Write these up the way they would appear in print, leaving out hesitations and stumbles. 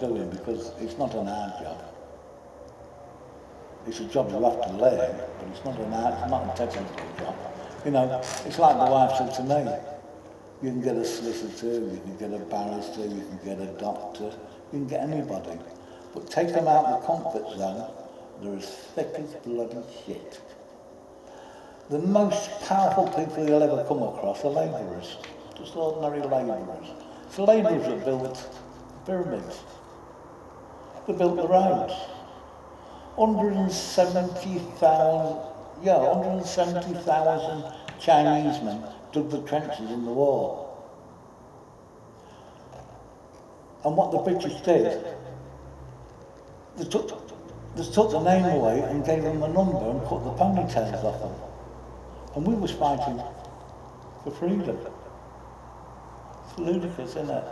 doing because it's not an hard job. It's a job you have to learn, but it's not a technical job. You know, it's like the wife said to me, you can get a solicitor, you can get a barrister, you can get a doctor, you can get anybody. But take them out of the comfort zone, they're as thick as bloody shit. The most powerful people you'll ever come across are labourers, just ordinary labourers. It's the labourers that built pyramids. They built the roads. 170,000 Chinese men dug the trenches in the war. And what the British did, they took the name away and gave them a number and cut the ponytails off them. And we was fighting for freedom. It's ludicrous, isn't it?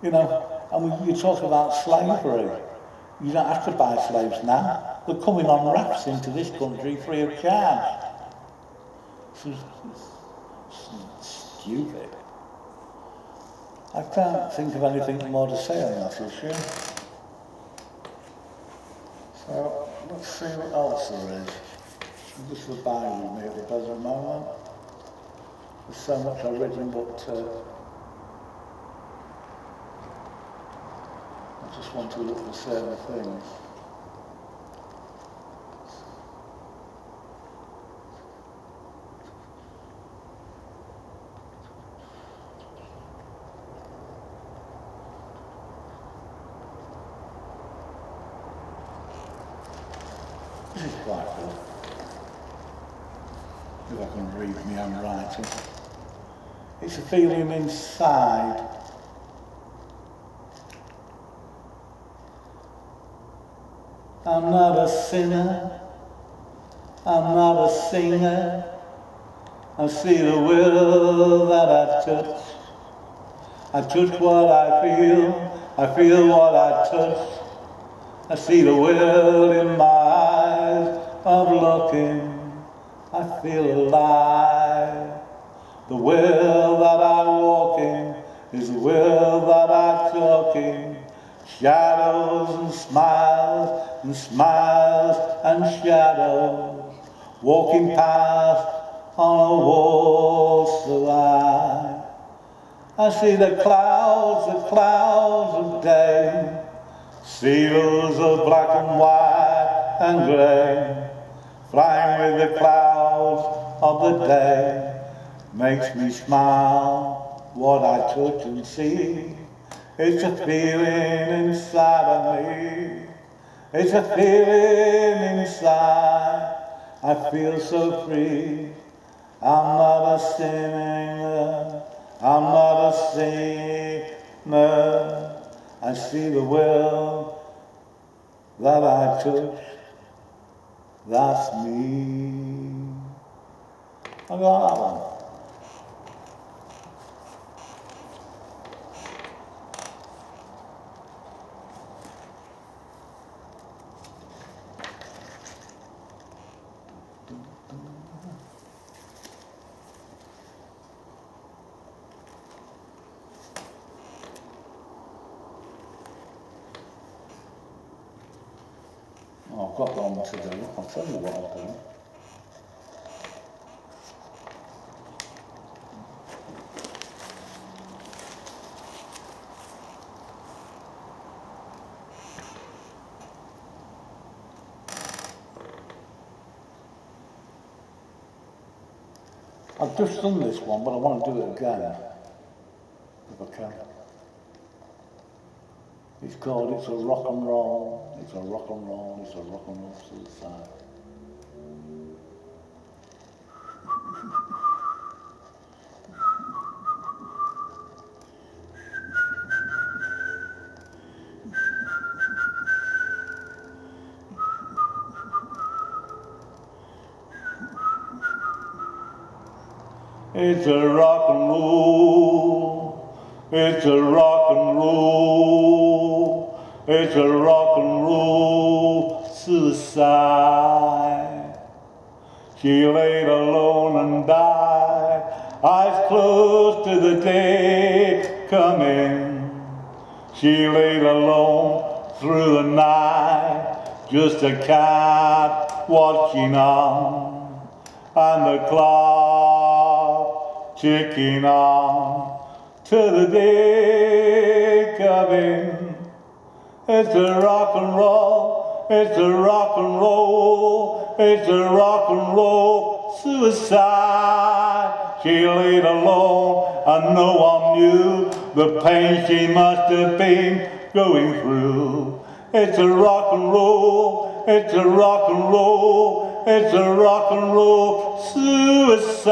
You know, and you talk about slavery. You don't have to buy slaves now. They're coming on rafts into this country free of charge. It's stupid. I can't think of anything more to say on that issue. So, let's see what else there is. Just the Bible with me at the present moment. There's so much I've written, but I just want to look for certain things. This is quite good. If I can read my own writing. It's a feeling inside. I'm not a sinner, I'm not a singer. I see the will that I touch. I touch what I feel what I touch. I see the will in my eyes of looking. I feel alive. The will that I walk in is the will that I talk in. Shadows and smiles and smiles and shadows, walking past on a wall so high. I see the clouds of day, seals of black and white and grey, flying with the clouds of the day, makes me smile what I touch and see. It's a feeling inside of me. It's a feeling inside. I feel so free. I'm not a sinner. I'm not a sinner. I see the will that I touch. That's me. I got that one. Oh, I've got one to do. I'll tell you what I'll do. I've just done this one, but I want to do it again, if I can. It's called It's a Rock and Roll, It's a Rock and Roll, It's a Rock and Roll Suicide. It's a rock and roll, it's a rock and roll, it's a rock and roll suicide. She laid alone and died, eyes closed to the day coming. She laid alone through the night, just a cat watching on, and the clock ticking on to the day coming. It's a rock and roll, it's a rock and roll, it's a rock and roll suicide. She laid alone and no one knew the pain she must have been going through. It's a rock and roll, it's a rock and roll, it's a rock and roll suicide.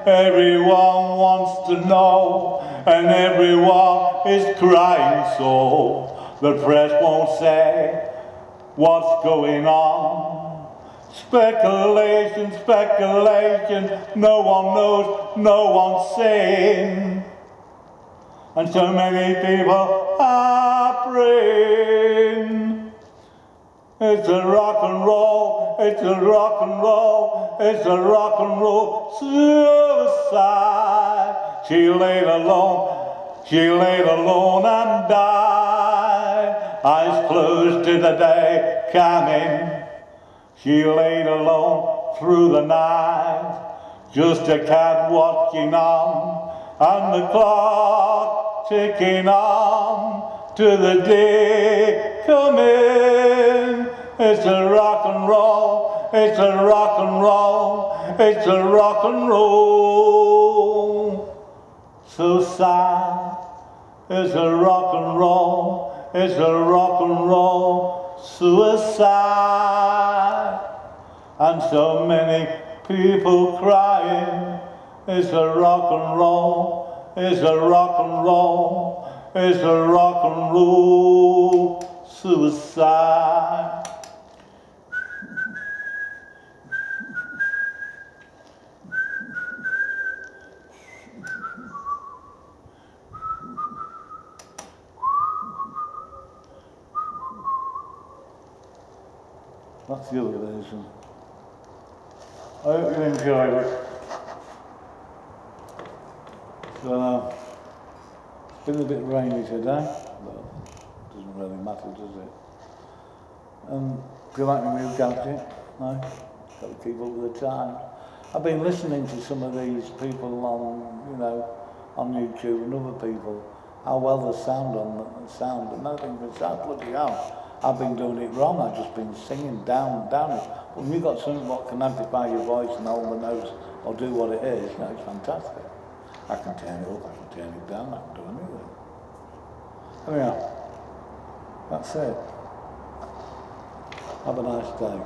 Everyone wants to know, and everyone is crying so. The press won't say what's going on. Speculation, speculation, no one knows, no one's saying. And so many people are praying. It's a rock and roll, it's a rock and roll, it's a rock and roll suicide. She laid alone and died, eyes closed to the day coming. She laid alone through the night, just a cat watching on, and the clock ticking on to the day coming. It's a rock and roll, it's a rock and roll, it's a rock and roll. So sad, it's a rock and roll, it's a rock and roll suicide. And so many people crying. It's a rock and roll, it's a rock and roll, it's a rock and roll suicide. That's the other version. I hope you enjoyed it. So, it's been a bit rainy today, but it doesn't really matter, does it? Do you like my new gadget? No? Got to keep up with the times. I've been listening to some of these people on, on YouTube and other people, how well they sound and I think they sound bloody hell. I've been doing it wrong, I've just been singing down it. But when you've got something that can amplify your voice and hold the notes or do what it is, it's fantastic. I can turn it up, I can turn it down, I can do anything. Anyhow, that's it. Have a nice day.